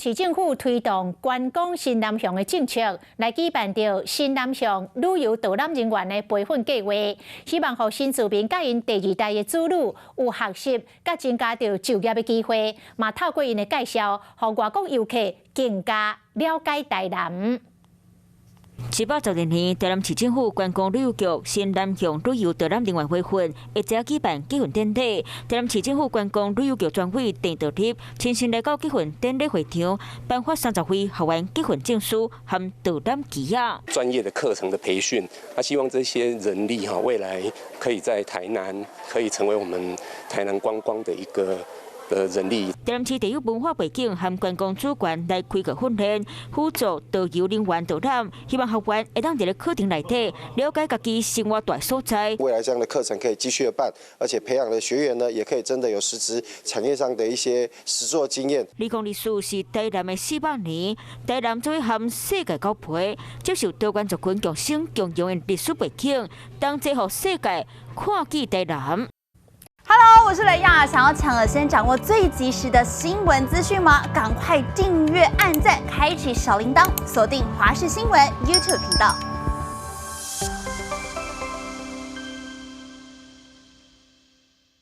市政府推动观光新南向的政策，来举办着新南向旅游导览人员的培训计划，希望让新住民甲因第二代的子女有学习，甲增加着就业的机会，嘛透过因的介绍，让外国游客更加了解台南。712年，台南市政府观光旅游局新南向旅游导览人员培训，一直举办结婚典礼。台南市政府观光旅游局专委陈道立亲身来到结婚典礼会场，颁发30位学员结婚证书和导览旗仔。专业的课程的培训，希望这些人力未来可以在台南可以成为我们台南观光的一个。人力。台南市地有文化背景和观光主管来开课训练，辅助导游人员导览，希望学员会当在课程内底了解家己生活大所在。未来这样的课程可以继续的办，而且培养的学员呢，也可以真的有实质产业上的一些实作经验。理工历史是台南的400年，台南作为和世界交配，接受多元族群共生共荣的历史背景，当这互世界看见台南。Hello， 我是雷亚，想要抢先掌握最及时的新闻资讯吗？赶快订阅、按赞、开启小铃铛，锁定华视新闻 YouTube 频道。